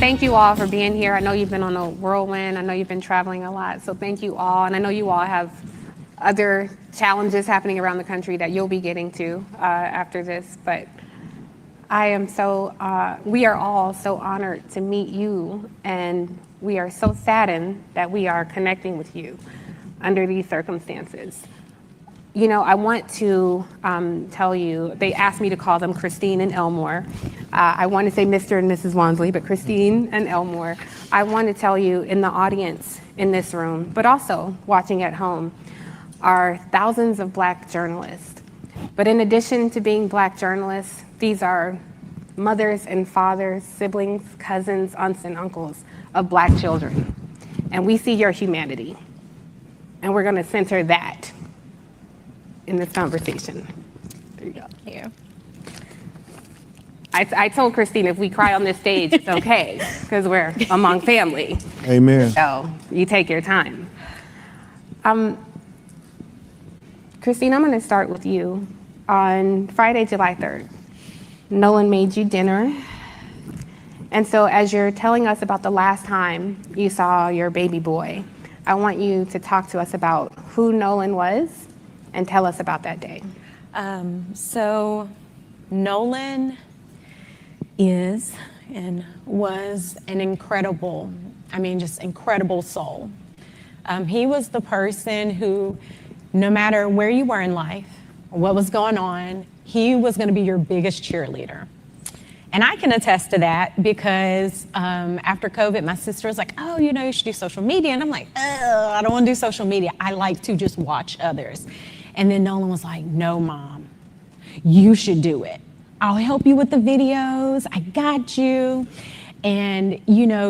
thank you all for being here. I know you've been on a whirlwind. I know you've been traveling a lot. So thank you all. And I know you all have other challenges happening around the country that you'll be getting to after this. But I am we are all so honored to meet you. And we are so saddened that we are connecting with you under these circumstances. You know, I want to tell you, they asked me to call them Christine and Elmore. I want to say Mr. and Mrs. Wansley, but Christine and Elmore. I want to tell you in the audience in this room, but also watching at home, are thousands of Black journalists. But in addition to being Black journalists, these are mothers and fathers, siblings, cousins, aunts and uncles of Black children. And we see your humanity. And we're going to center that in this conversation. There you go. Yeah. I told Christine if we cry on this stage, it's okay, because we're among family. Amen. So you take your time. Christine, I'm going to start with you. On Friday, July 3rd, Nolan made you dinner. And so as you're telling us about the last time you saw your baby boy, I want you to talk to us about who Nolan was and tell us about that day. So Nolan is and was an incredible, just incredible soul. He was the person who, no matter where you were in life, or what was going on, he was going to be your biggest cheerleader. And I can attest to that because after COVID, my sister was like, oh, you should do social media. And I'm like, I don't want to do social media. I like to just watch others. And then Nolan was like, no, Mom, you should do it. I'll help you with the videos. I got you. And,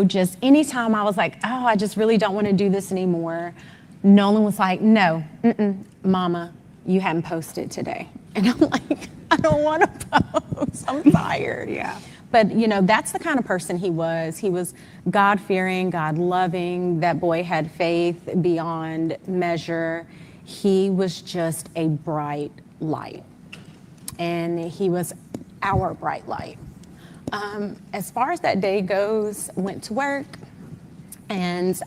just anytime I was like, oh, I just really don't want to do this anymore, Nolan was like, no, Mama, you hadn't posted today. And I'm like, I don't want to post. I'm tired. Yeah. But, that's the kind of person he was. He was God-fearing, God-loving. That boy had faith beyond measure. He was just a bright light. And he was our bright light. As far as that day goes, went to work, and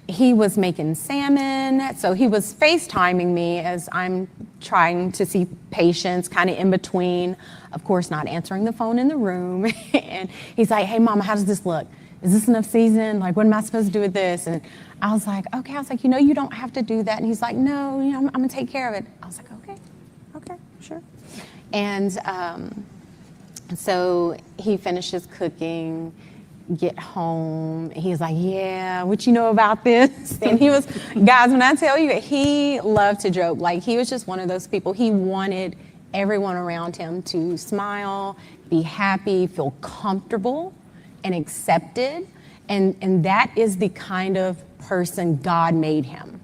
he was making salmon. So he was FaceTiming me as I'm trying to see patients kind of in between, of course, not answering the phone in the room. And he's like, hey, Mama, how does this look? Is this enough season? Like, what am I supposed to do with this? And I was like, okay. I was like, you don't have to do that. And he's like, no, I'm going to take care of it. I was like, okay, sure. And so he finishes cooking, get home. He's like, yeah, what you know about this? And he was, guys, when I tell you, he loved to joke. Like, he was just one of those people. He wanted everyone around him to smile, be happy, feel comfortable and accepted. And that is the kind of person God made him.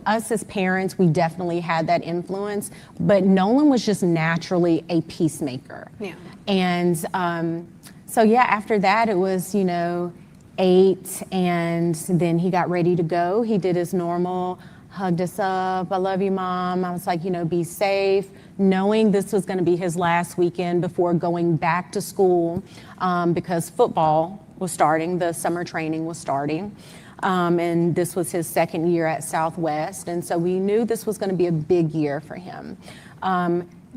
Us as parents, we definitely had that influence, but Nolan was just naturally a peacemaker. Yeah. And so after that, it was, 8, and then he got ready to go. He did his normal, hugged us up. I love you, Mom. I was like, be safe, knowing this was going to be his last weekend before going back to school, because football was starting, the summer training was starting. And this was his second year at Southwest. And so we knew this was going to be a big year for him.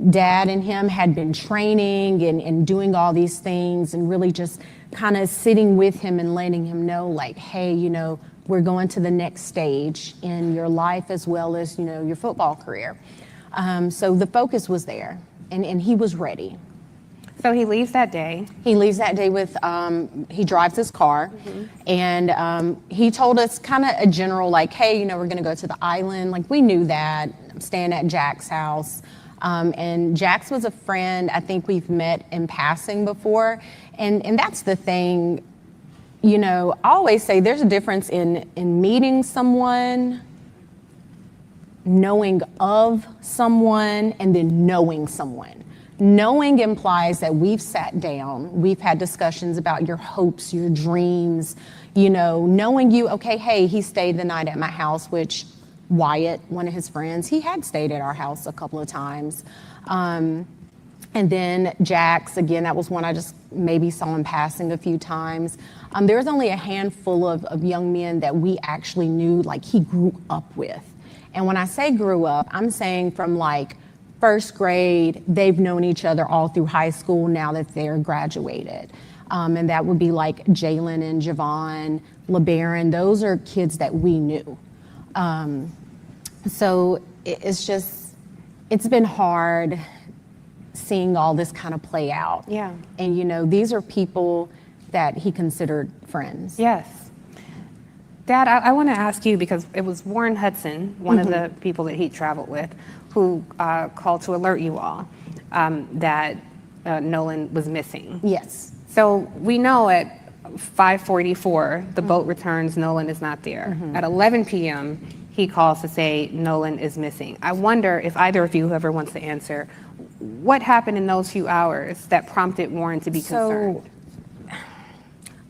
Dad and him had been training and doing all these things and really just kind of sitting with him and letting him know, like, hey, we're going to the next stage in your life as well as, your football career. So the focus was there, and he was ready. So he leaves that day. He leaves that day with, he drives his car, and he told us kind of a general, like, hey, we're going to go to the island. Like, we knew that. I'm staying at Jack's house. And Jax was a friend I think we've met in passing before. And that's the thing, I always say there's a difference in meeting someone, knowing of someone, and then knowing someone. Knowing implies that we've sat down, we've had discussions about your hopes, your dreams, knowing you, okay, hey, he stayed the night at my house, which Wyatt, one of his friends, he had stayed at our house a couple of times. And then Jax, again, that was one I just maybe saw in passing a few times. There was only a handful of young men that we actually knew, like he grew up with. And when I say grew up, I'm saying from like first grade, they've known each other all through high school now that they're graduated. And that would be like Jalen and Javon, LeBaron. Those are kids that we knew. So it's been hard seeing all this kind of play out. Yeah. And you know, these are people that he considered friends. Yes. Dad, I want to ask you, because it was Warren Hudson, one of the people that he traveled with, who called to alert you all that Nolan was missing. Yes. So we know at 5:44, the boat returns, Nolan is not there. At 11 p.m., he calls to say Nolan is missing. I wonder if either of you, whoever wants to answer, what happened in those few hours that prompted Warren to be concerned?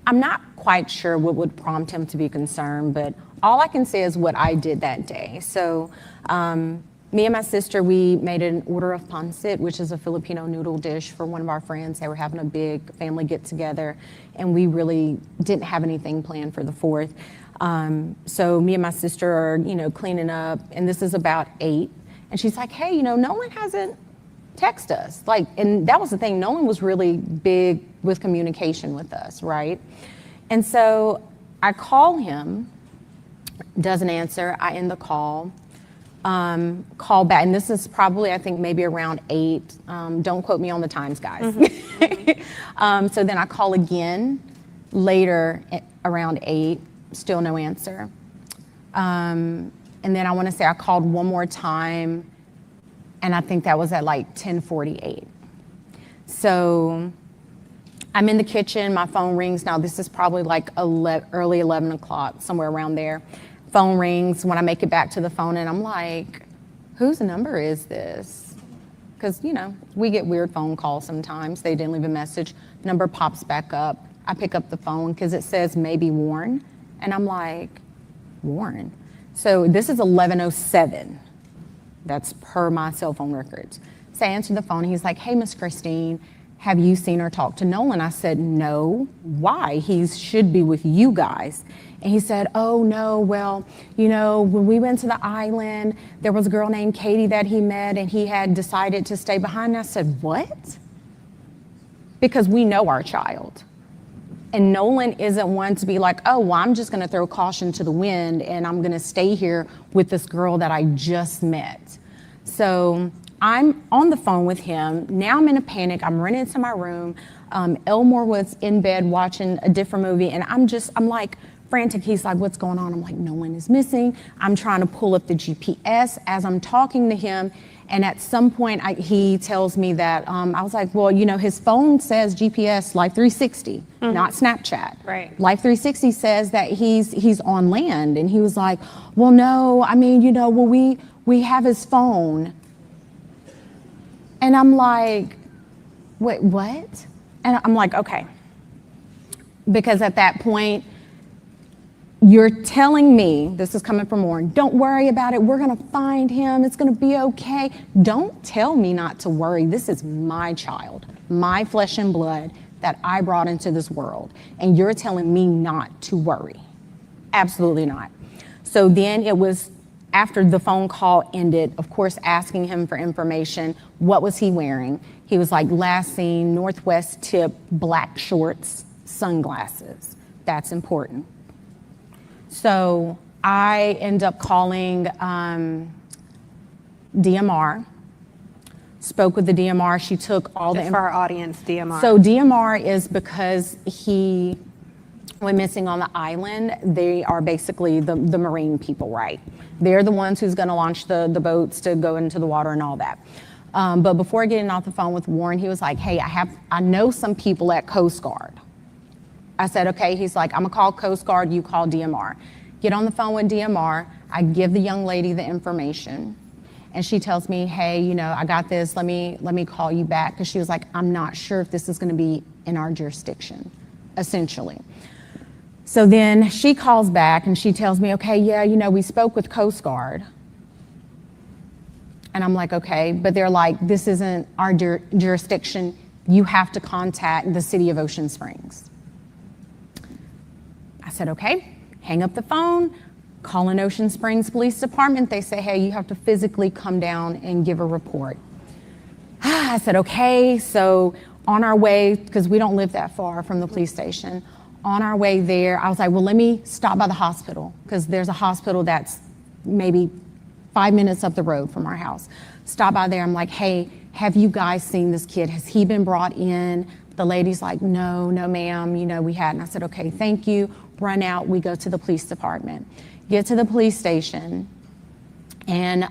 I'm not quite sure what would prompt him to be concerned, but all I can say is what I did that day. So me and my sister, we made an order of pancit, which is a Filipino noodle dish for one of our friends. They were having a big family get together, and we really didn't have anything planned for the 4th. So me and my sister are, you know, cleaning up, and this is about 8. And she's like, hey, you know, Nolan hasn't texted us. Like, and that was the thing. Nolan was really big with communication with us, right? And so I call him, doesn't answer. I end the call. Call back, and this is probably, I think, maybe around 8. Don't quote me on the times, guys. So then I call again later around 8, still no answer. And then I want to say I called one more time, and I think that was at like 10:48. So I'm in the kitchen, my phone rings. Now this is probably like early 11 o'clock, somewhere around there. Phone rings when I make it back to the phone, and I'm like, whose number is this? Because, you know, we get weird phone calls sometimes. They didn't leave a message. Number pops back up. I pick up the phone because it says maybe Warren. And I'm like, Warren? So this is 11:07. That's per my cell phone records. So I answered the phone. He's like, hey, Miss Christine, have you seen or talked to Nolan? I said, no. Why? He should be with you guys. And he said, oh, no, well, you know, when we went to the island, there was a girl named Katie that he met, and he had decided to stay behind. And I said, what? Because we know our child. And Nolan isn't one to be like, oh, well, I'm just going to throw caution to the wind, and I'm going to stay here with this girl that I just met. So I'm on the phone with him. Now I'm in a panic. I'm running into my room. Elmore was in bed watching a different movie, and I'm like frantic. He's like, what's going on? I'm like, Nolan is missing. I'm trying to pull up the GPS as I'm talking to him. And at some point, he tells me that, I was like, well, you know, his phone says GPS Life 360, not Snapchat. Right. Life 360 says that he's on land. And he was like, well, no, I mean, you know, well, we have his phone. And I'm like, wait, what? And I'm like, okay. Because at that point, you're telling me, this is coming from Warren, don't worry about it. We're going to find him. It's going to be okay. Don't tell me not to worry. This is my child, my flesh and blood that I brought into this world. And you're telling me not to worry. Absolutely not. So then it was after the phone call ended, of course, asking him for information. What was he wearing? He was like, last seen, Northwest tip, black shorts, sunglasses. That's important. So I end up calling DMR, spoke with the DMR. She took all Just for our audience, DMR. So DMR is because he went missing on the island. They are basically the marine people, right? They're the ones who's gonna launch the boats to go into the water and all that. But before getting off the phone with Warren, he was like, hey, I know some people at Coast Guard. I said, okay. He's like, I'm gonna call Coast Guard, you call DMR. Get on the phone with DMR. I give the young lady the information, and she tells me, hey, you know, I got this, let me call you back. Because she was like, I'm not sure if this is gonna be in our jurisdiction, essentially. So then she calls back and she tells me, okay, yeah, you know, we spoke with Coast Guard. And I'm like, okay, but they're like, this isn't our jurisdiction. You have to contact the city of Ocean Springs. I said, okay, hang up the phone, call an Ocean Springs Police Department. They say, hey, you have to physically come down and give a report. I said, okay, so on our way, because we don't live that far from the police station, on our way there, I was like, well, let me stop by the hospital, because there's a hospital that's maybe 5 minutes up the road from our house. Stop by there, I'm like, hey, have you guys seen this kid? Has he been brought in? The lady's like, no, ma'am, we hadn't. I said, okay, thank you. Run out, we go to the police department. Get to the police station, and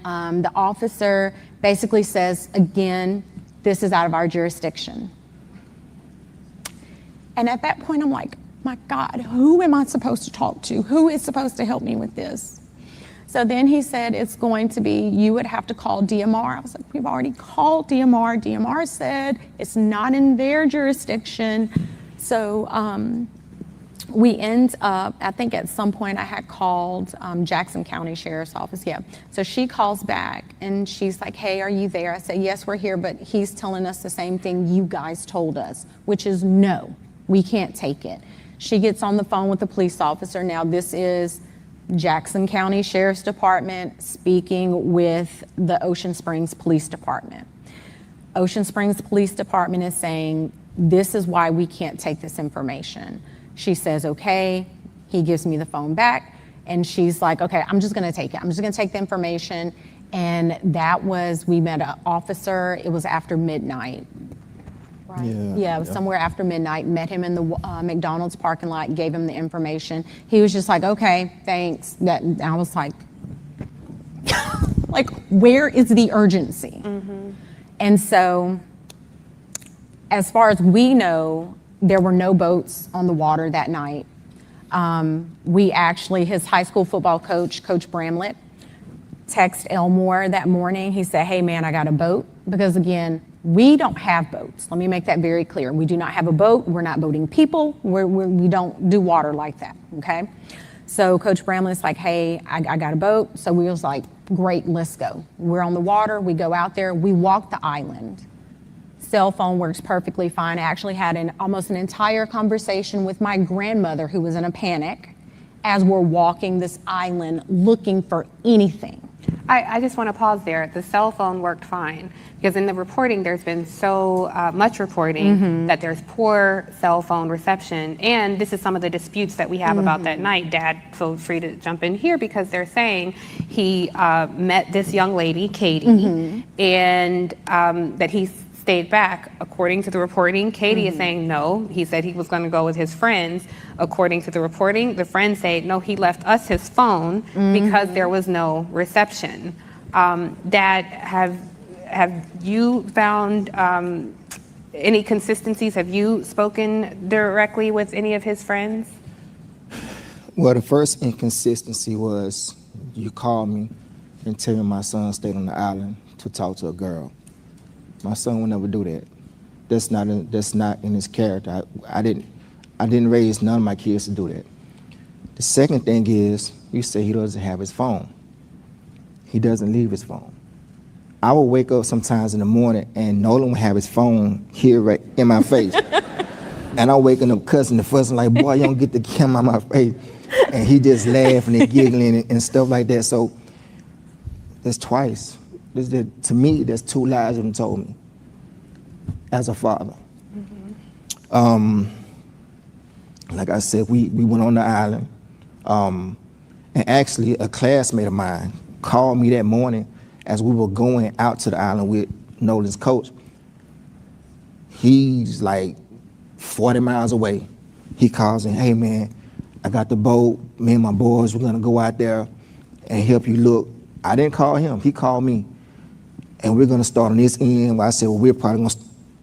the officer basically says, again, this is out of our jurisdiction. And at that point, I'm like, my God, who am I supposed to talk to? Who is supposed to help me with this? So then he said, it's going to be, you would have to call DMR. I was like, we've already called DMR. DMR said it's not in their jurisdiction. So we end up, I think at some point I had called Jackson County Sheriff's Office, yeah. So she calls back and she's like, hey, are you there? I said, yes, we're here, but he's telling us the same thing you guys told us, which is no, we can't take it. She gets on the phone with the police officer. Now this is Jackson County Sheriff's Department speaking with the Ocean Springs Police Department. Ocean Springs Police Department is saying, this is why we can't take this information. She says, okay, he gives me the phone back, and she's like, okay, I'm just gonna take it. I'm just gonna take the information. And that was, we met an officer, it was after midnight. Right. Yeah, it was somewhere after midnight. Met him in the McDonald's parking lot, gave him the information. He was just like, okay, thanks. I was like, like, where is the urgency? Mm-hmm. And so, as far as we know, there were no boats on the water that night. We actually, his high school football coach, Coach Bramlett, texted Elmore that morning. He said, hey man, I got a boat. Because again, we don't have boats. Let me make that very clear. We do not have a boat. We're not boating people. We don't do water like that, okay? So Coach Bramlett's like, hey, I got a boat. So we was like, great, let's go. We're on the water. We go out there. We walk the island. Cell phone works perfectly fine. I actually had almost an entire conversation with my grandmother, who was in a panic, as we're walking this island looking for anything. I just want to pause there. The cell phone worked fine, because in the reporting, there's been so much reporting that there's poor cell phone reception. And this is some of the disputes that we have about that night. Dad, feel free to jump in here, because they're saying he met this young lady, Katie, and that he stayed back. According to the reporting, Katie is saying no. He said he was going to go with his friends. According to the reporting, the friends say no, he left us his phone because there was no reception. Dad, have you found any consistencies? Have you spoken directly with any of his friends? Well, the first inconsistency was you called me and tell me my son stayed on the island to talk to a girl. My son would never do that. That's not in his character. I didn't raise none of my kids to do that. The second thing is, you say he doesn't have his phone. He doesn't leave his phone. I would wake up sometimes in the morning and Nolan would have his phone here right in my face. And I'm waking up cussing and fussing like, boy, you don't get the camera on my face. And he just laughing and giggling and stuff like that. So that's twice. To me, there's two lies that he told me as a father. Like I said, we went on the island. And actually, a classmate of mine called me that morning as we were going out to the island with Nolan's coach. He's like 40 miles away. He calls and, hey man, I got the boat. Me and my boys, we're gonna go out there and help you look. I didn't call him, he called me. And we're gonna start on this end. Well, I said, well, we're probably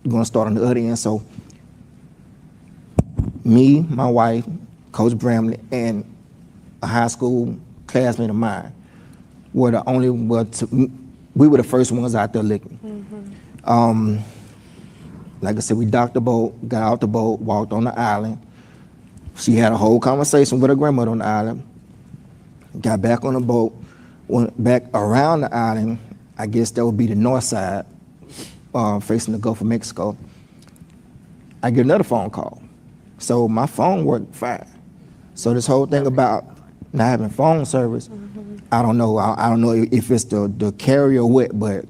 gonna start on the other end. So me, my wife, Coach Bramlett, and a high school classmate of mine were the only we were the first ones out there looking. Like I said, we docked the boat, got out the boat, walked on the island. She had a whole conversation with her grandmother on the island, got back on the boat, went back around the island, I guess that would be the north side, facing the Gulf of Mexico. I get another phone call. So my phone worked fine. So this whole thing about not having phone service, I don't know. I don't know if it's the carrier or what, but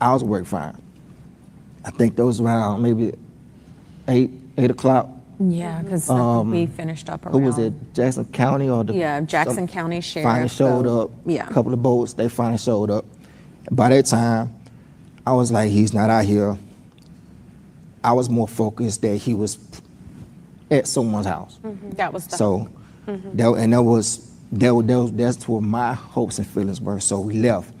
ours worked fine. I think those around maybe 8 o'clock. Yeah, because we finished up around. Who was it? Jackson County or the? Yeah, Jackson County Sheriff. Finally showed so, up. Yeah. A couple of boats, they finally showed up. By that time, I was like, he's not out here. I was more focused that he was at someone's house. That was the So, that's where my hopes and feelings were. So we left.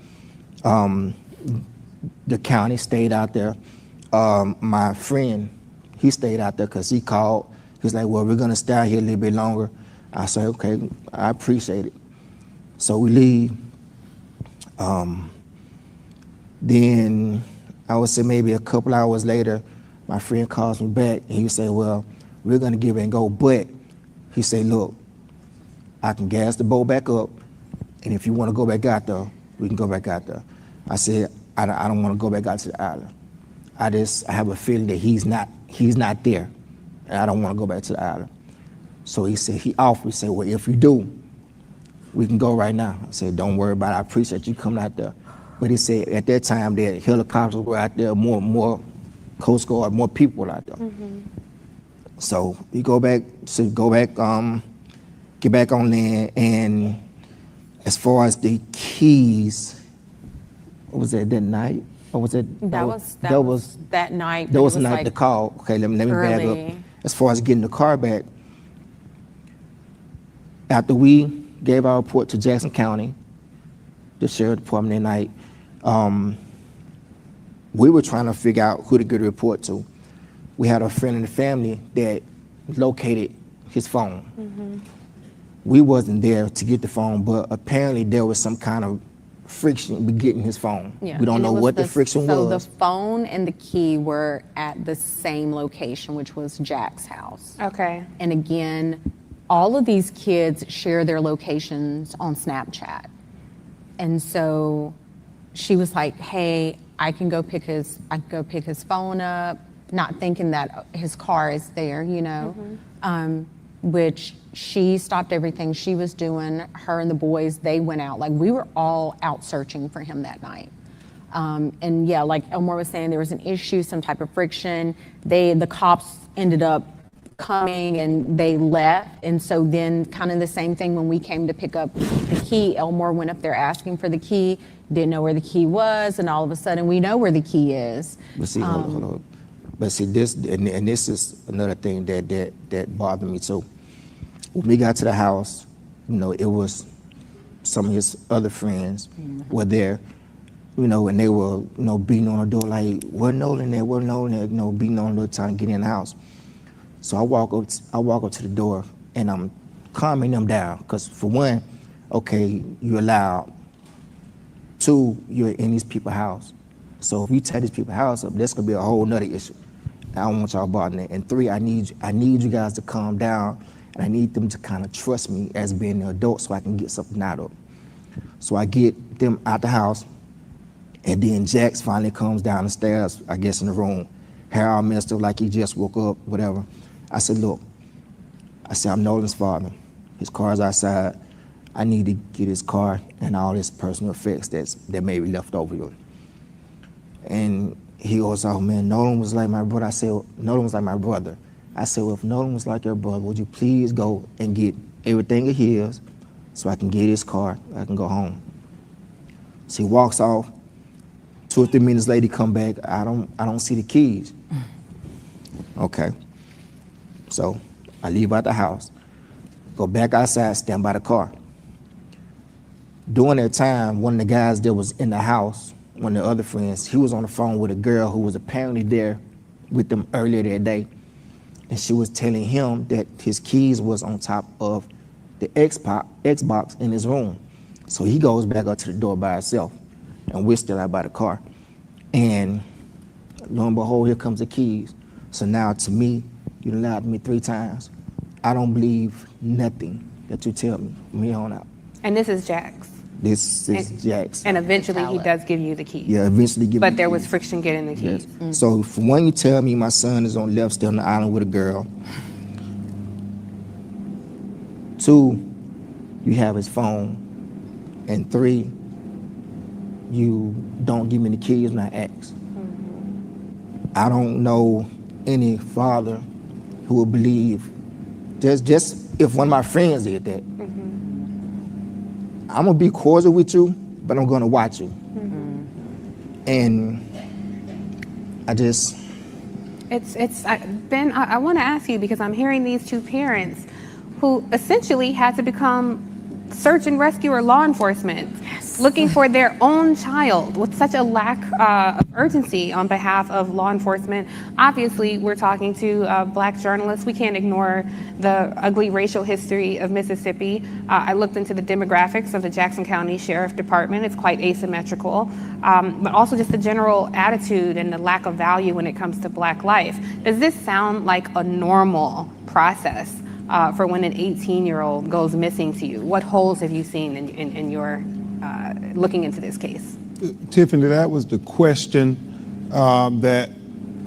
The county stayed out there. My friend, he stayed out there because he called. He was like, well, we're gonna stay out here a little bit longer. I said, okay, I appreciate it. So we leave. Then I would say maybe a couple hours later, my friend calls me back and he said, well, we're gonna give it and go, but he said, look, I can gas the boat back up, and if you wanna go back out there, we can go back out there. I said, I don't wanna go back out to the island. I have a feeling that he's not there, and I don't wanna go back to the island. So he said, he offered, he said, well, if you do, we can go right now. I said, don't worry about it, I appreciate you coming out there. But he said at that time that helicopters were out there, more Coast Guard, more people were out there. So we get back on land, and as far as the keys, what was that night? Or was it? That was that night. That was the night to call. Okay, let me back early. up. As far as getting the car back, after we gave our report to Jackson County, the sheriff department that night, we were trying to figure out who to get a report to. We had a friend in the family that located his phone. We wasn't there to get the phone, but apparently there was some kind of friction with getting his phone. Yeah. We don't and know what the friction so was. So the phone and the key were at the same location, which was Jack's house. Okay. And again, all of these kids share their locations on Snapchat. And so she was like, hey, I can go pick his phone up, not thinking that his car is there, you know, which she stopped everything she was doing. Her and the boys, they went out. Like, we were all out searching for him that night. And yeah, like Elmore was saying, there was an issue, some type of friction. The cops ended up coming and they left. And so then kind of the same thing when we came to pick up the key, Elmore went up there asking for the key, didn't know where the key was, and all of a sudden we know where the key is. But see, hold on. But see, this is another thing that bothered me too. When we got to the house, you know, it was some of his other friends were there, you know, and they were, you know, beating on the door like, what Nolan there, what Nolan there, you know, beating on the door trying to get in the house. So I walk up to the door and I'm calming them down, because for one, okay, you're loud. Two, you're in these people's house. So if you tear these people's house up, that's gonna be a whole nother issue. I don't want y'all bothering it. And three, I need you guys to calm down, and I need them to kind of trust me as being an adult so I can get something out of them. So I get them out the house, and then Jax finally comes down the stairs, I guess in the room, hair all messed up like he just woke up, whatever. I said, look, I'm Nolan's father. His car's outside. I need to get his car and all his personal effects that may be left over here. And he goes, oh man, Nolan was like my brother. I said, Nolan was like my brother. I said, well, if Nolan was like your brother, would you please go and get everything of his so I can get his car, I can go home. So he walks off. 2 or 3 minutes later, he come back. I don't see the keys. Okay. So I leave out the house, go back outside, stand by the car. During that time, one of the guys that was in the house, one of the other friends, he was on the phone with a girl who was apparently there with them earlier that day. And she was telling him that his keys was on top of the Xbox in his room. So he goes back up to the door by himself, and we're still out by the car. And lo and behold, here comes the keys. So now to me, you lied to me 3 times. I don't believe nothing that you tell me from here on out. And this is Jax. This is Jackson. And eventually he does give you the keys. Yeah, eventually give me But the there was keys. friction getting the keys. Yes. So for one, you tell me my son is on left still on the island with a girl. 2, you have his phone. And 3, you don't give me the keys when I ask. I don't know any father who would believe, just if one of my friends did that. I'm gonna be cordial with you, but I'm gonna watch you. And Ben, I want to ask you, because I'm hearing these two parents who essentially had to become search and rescue or law enforcement, looking for their own child with such a lack of urgency on behalf of law enforcement. Obviously, we're talking to Black journalists. We can't ignore the ugly racial history of Mississippi. I looked into the demographics of the Jackson County Sheriff Department. It's quite asymmetrical, but also just the general attitude and the lack of value when it comes to Black life. Does this sound like a normal process for when an 18-year-old goes missing to you? What holes have you seen in your looking into this case? Tiffany, that was the question that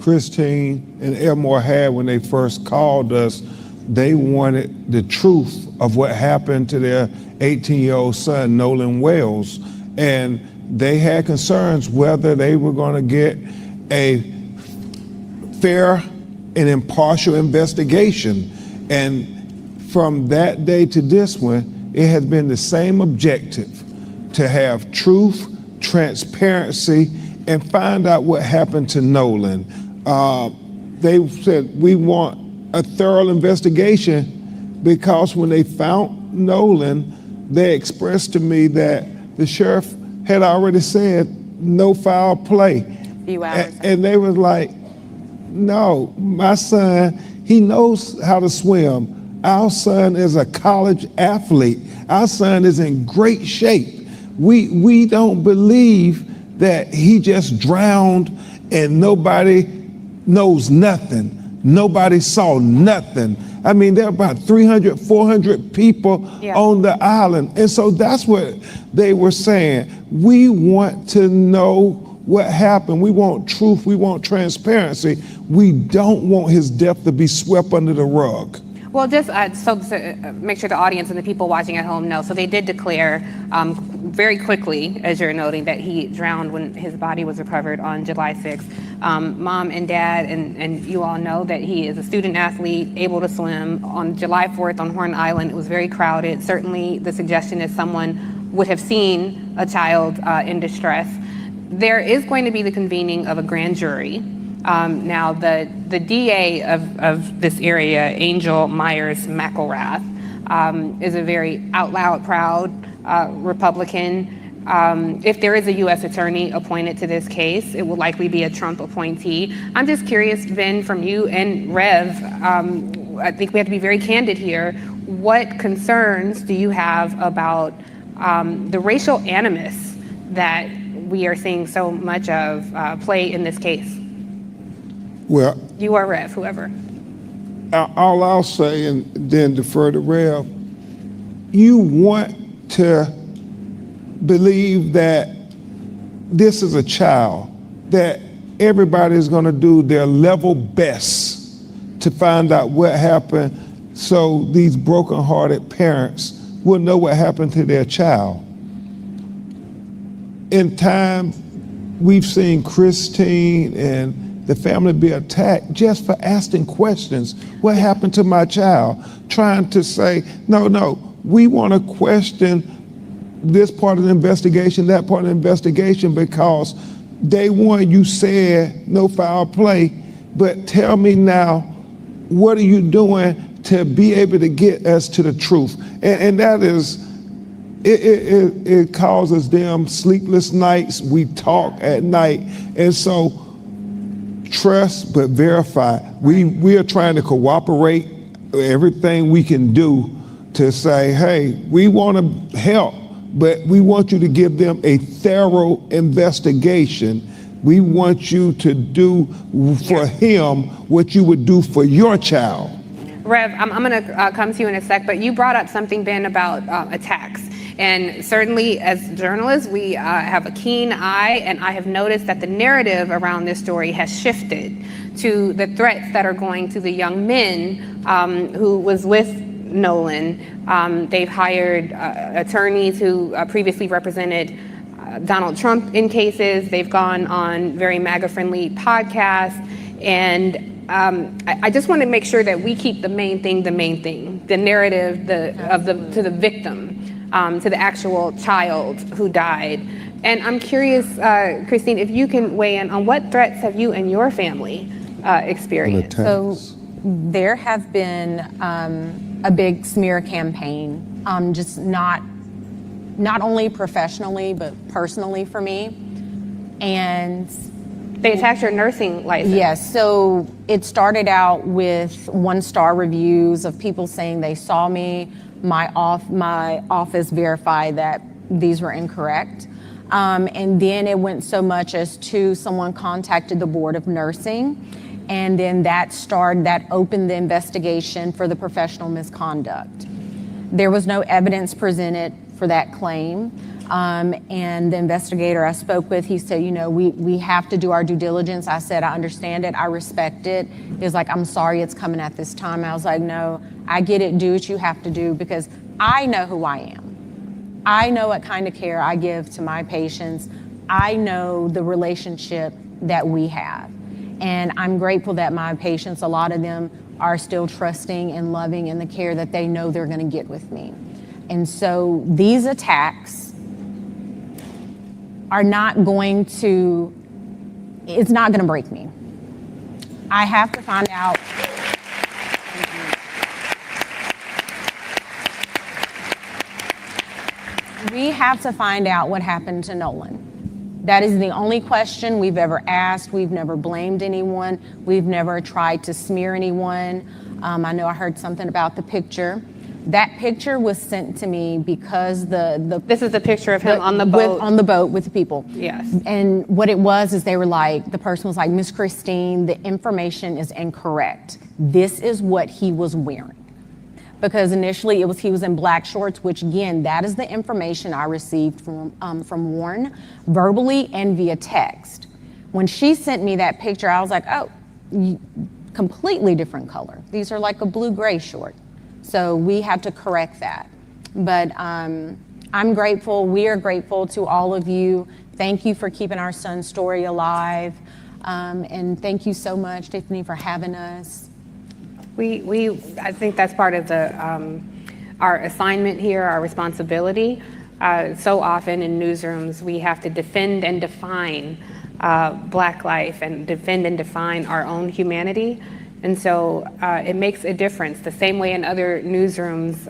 Christine and Elmore had when they first called us. They wanted the truth of what happened to their 18-year-old son, Nolan Wells. And they had concerns whether they were going to get a fair and impartial investigation. And from that day to this one, it has been the same objective: to have truth, transparency, and find out what happened to Nolan. They said, we want a thorough investigation, because when they found Nolan, they expressed to me that the sheriff had already said no foul play. Few hours. And they was like, no, my son, he knows how to swim. Our son is a college athlete. Our son is in great shape. We don't believe that he just drowned and nobody knows nothing. Nobody saw nothing. I mean, there are about 300, 400 people on the island. And so that's what they were saying. We want to know what happened. We want truth. We want transparency. We don't want his death to be swept under the rug. Well, just so to make sure the audience and the people watching at home know, so they did declare very quickly, as you're noting, that he drowned when his body was recovered on July 6th. Mom and Dad and you all know that he is a student athlete, able to swim. On July 4th on Horn Island, it was very crowded. Certainly the suggestion is someone would have seen a child in distress. There is going to be the convening of a grand jury. Now, the DA of this area, Angel Myers McElrath, is a very out loud, proud Republican. If there is a U.S. attorney appointed to this case, it will likely be a Trump appointee. I'm just curious, Ben, from you and Rev, I think we have to be very candid here. What concerns do you have about the racial animus that we are seeing so much of play in this case? Well, You or Rev, whoever. all I'll say, and then defer to Rev, you want to believe that this is a child, that everybody is going to do their level best to find out what happened, so these broken-hearted parents will know what happened to their child. In time, we've seen Christine and the family be attacked just for asking questions. What happened to my child? Trying to say, no, we want to question this part of the investigation, that part of the investigation, because day one you said no foul play, but tell me now, what are you doing to be able to get us to the truth? And that is, it causes them sleepless nights. We talk at night. And so, trust but verify. We are trying to cooperate everything we can do to say, hey, we want to help, but we want you to give them a thorough investigation. We want you to do for him what you would do for your child. Rev, I'm going to come to you in a sec, but you brought up something, Ben, about attacks. And certainly as journalists, we have a keen eye, and I have noticed that the narrative around this story has shifted to the threats that are going to the young men who was with Nolan. They've hired attorneys who previously represented Donald Trump in cases. They've gone on very MAGA-friendly podcasts. And I just want to make sure that we keep the main thing, the narrative to the victim, to the actual child who died. And I'm curious, Christine, if you can weigh in on what threats have you and your family experienced? So there have been a big smear campaign, just not only professionally, but personally for me. And they attacked your nursing license. yes, so it started out with 1-star reviews of people saying they saw me. My office verified that these were incorrect. And then it went so much as to someone contacted the Board of Nursing, and then that opened the investigation for the professional misconduct. There was no evidence presented for that claim. And the investigator I spoke with, he said, we have to do our due diligence. I said, I understand it. I respect it. He was like, I'm sorry it's coming at this time. I was like, no, I get it. Do what you have to do, because I know who I am. I know what kind of care I give to my patients. I know the relationship that we have. And I'm grateful that my patients, a lot of them, are still trusting and loving in the care that they know they're going to get with me. And so these attacks are not going to, it's not going to break me. I have to find out. We have to find out what happened to Nolan. That is the only question we've ever asked. We've never blamed anyone. We've never tried to smear anyone. I know I heard something about the picture. That picture was sent to me because this is the picture of him on the boat. On the boat with the people. Yes. And what it was is they were like, the person was like, Miss Christine, the information is incorrect. This is what he was wearing. Because initially he was in black shorts, which again, that is the information I received from Warren, verbally and via text. When she sent me that picture, I was like, oh, completely different color. These are like a blue-gray short. So we had to correct that. But I'm grateful, we are grateful to all of you. Thank you for keeping our son's story alive. And thank you so much, Tiffany, for having us. I think that's part of our assignment here, our responsibility. So often in newsrooms, we have to defend and define Black life and defend and define our own humanity. And so it makes a difference. The same way in other newsrooms,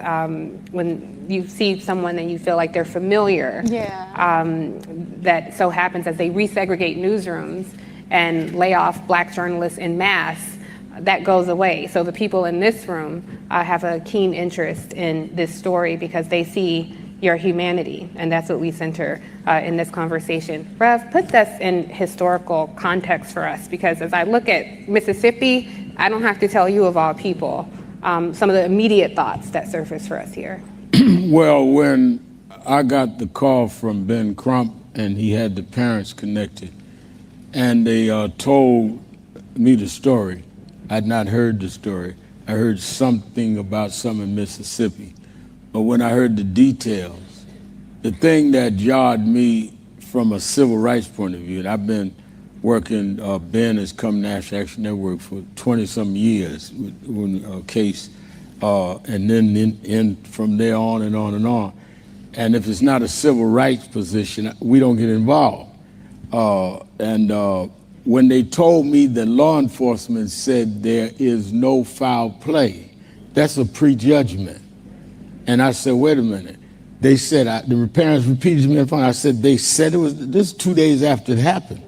when you see someone and you feel like they're familiar, that so happens as they resegregate newsrooms and lay off Black journalists en masse, that goes away. So the people in this room have a keen interest in this story because they see your humanity, and that's what we center in this conversation. Rev, put this in historical context for us, because as I look at Mississippi, I don't have to tell you of all people some of the immediate thoughts that surface for us here. Well, when I got the call from Ben Crump and he had the parents connected, and they told me the story, I'd not heard the story. I heard something about some in Mississippi. But when I heard the details, the thing that jarred me from a civil rights point of view, and I've been working, Ben has come National Action Network for 20-some years with a case, and then from there on and on and on. And if it's not a civil rights position, we don't get involved. When they told me that law enforcement said there is no foul play, that's a prejudgment. And I said, wait a minute. They said, the parents repeated to me on the phone, I said, they said it was, this 2 days after it happened.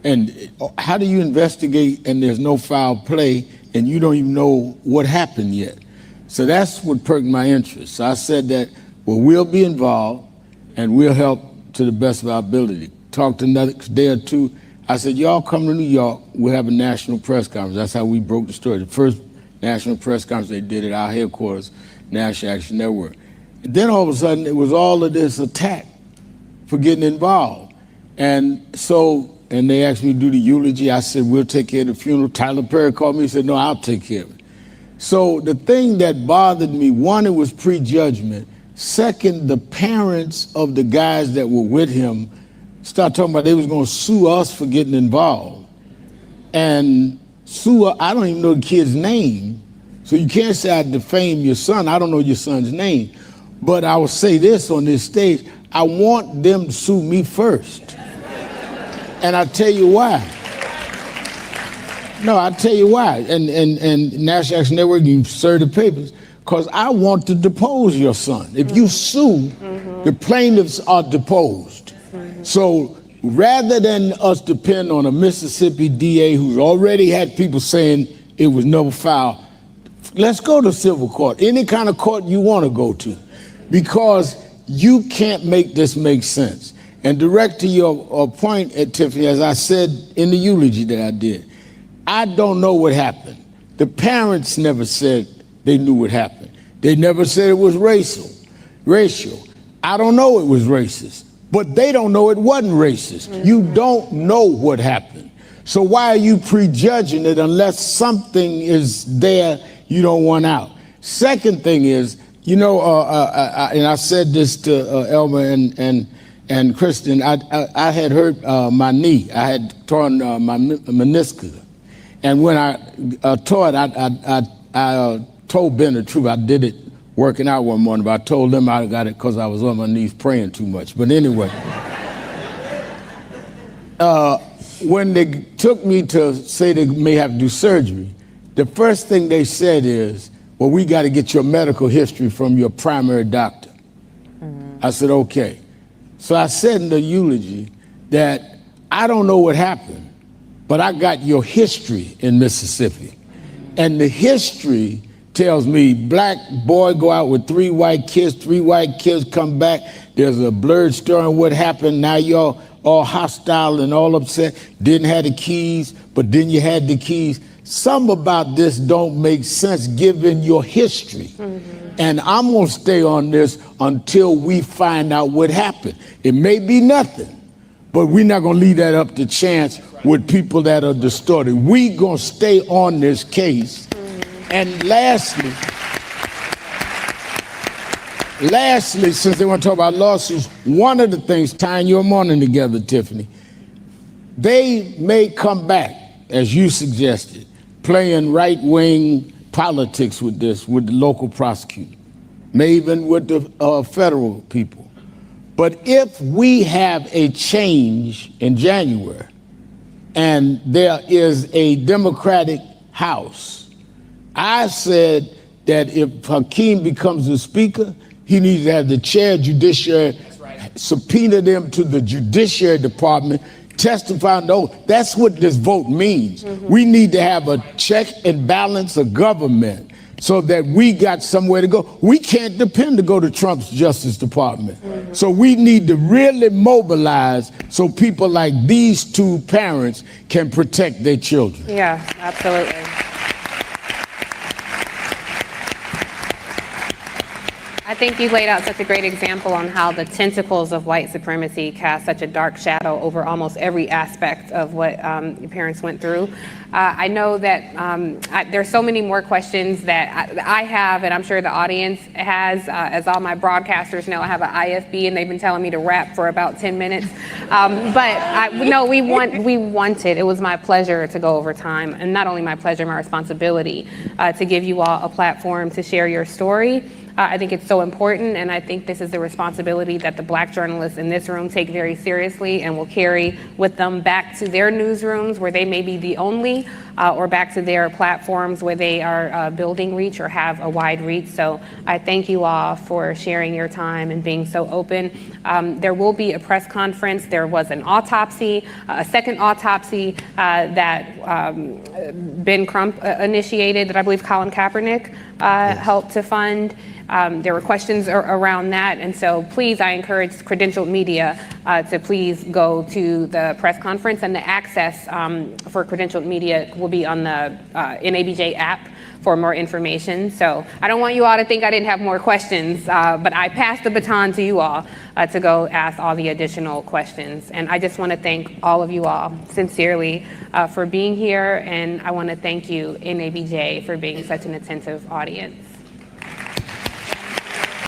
And how do you investigate and there's no foul play and you don't even know what happened yet? So that's what perked my interest. So I said that, well, we'll be involved and we'll help to the best of our ability. Talked another day or two. I said, y'all come to New York, we'll have a national press conference. That's how we broke the story. The first national press conference they did at our headquarters, National Action Network. Then all of a sudden, it was all of this attack for getting involved. And they asked me to do the eulogy. I said, we'll take care of the funeral. Tyler Perry called me and said, no, I'll take care of it. So the thing that bothered me, one, it was prejudgment. Second, the parents of the guys that were with him started talking about they was going to sue us for getting involved. And sue, I don't even know the kid's name. So you can't say I defame your son. I don't know your son's name. But I will say this on this stage, I want them to sue me first. And I'll tell you why. No, I'll tell you why. And National Action Network, you serve the papers, because I want to depose your son. If you sue, the plaintiffs are deposed. So rather than us depend on a Mississippi DA who's already had people saying it was no foul, let's go to civil court, any kind of court you want to go to, because you can't make this make sense. And direct to your point, Tiffany, as I said in the eulogy that I did, I don't know what happened. The parents never said they knew what happened. They never said it was racial. I don't know it was racist, but they don't know it wasn't racist. You don't know what happened. So why are you prejudging it unless something is there you don't want out? Second thing is, and I said this to Elmer and Kristen, I had hurt my knee. I had torn my meniscus. And when I tore it, I told Ben the truth. I did it working out one morning, but I told them I got it because I was on my knees praying too much. But anyway, when they took me to say they may have to do surgery, the first thing they said is, well, we got to get your medical history from your primary doctor. I said, okay. So I said in the eulogy that I don't know what happened, but I got your history in Mississippi. And the history tells me black boy go out with 3 white kids come back. There's a blurred story on what happened. Now y'all all hostile and all upset. Didn't have the keys, but then you had the keys. Some about this don't make sense given your history. And I'm gonna stay on this until we find out what happened. It may be nothing, but we're not gonna leave that up to chance with people that are distorted. We gonna stay on this case. And lastly, since they want to talk about lawsuits, one of the things tying your morning together, Tiffany, they may come back, as you suggested, playing right-wing politics with this, with the local prosecutor, maybe even with the federal people. But if we have a change in January and there is a Democratic House, I said that if Hakeem becomes the speaker, he needs to have the chair judiciary subpoena them to the Judiciary Department, testify. No, that's what this vote means. We need to have a check and balance of government so that we got somewhere to go. We can't depend to go to Trump's Justice Department. So we need to really mobilize so people like these two parents can protect their children. Yeah, absolutely. I think you laid out such a great example on how the tentacles of white supremacy cast such a dark shadow over almost every aspect of what your parents went through. I know that there's so many more questions that I have, and I'm sure the audience has. As all my broadcasters know, I have an IFB, and they've been telling me to rap for about 10 minutes. We wanted. It was my pleasure to go over time, and not only my pleasure, my responsibility to give you all a platform to share your story. I think it's so important, and I think this is the responsibility that the Black journalists in this room take very seriously and will carry with them back to their newsrooms where they may be the only, or back to their platforms where they are building reach or have a wide reach. So I thank you all for sharing your time and being so open. There will be a press conference. There was an autopsy, a second autopsy that Ben Crump initiated that I believe Colin Kaepernick helped to fund. There were questions around that, and so please, I encourage credentialed media to please go to the press conference, and the access for credentialed media will be on the NABJ app for more information. So I don't want you all to think I didn't have more questions, but I passed the baton to you all to go ask all the additional questions. And I just want to thank all of you all sincerely for being here, and I want to thank you, NABJ, for being such an attentive audience.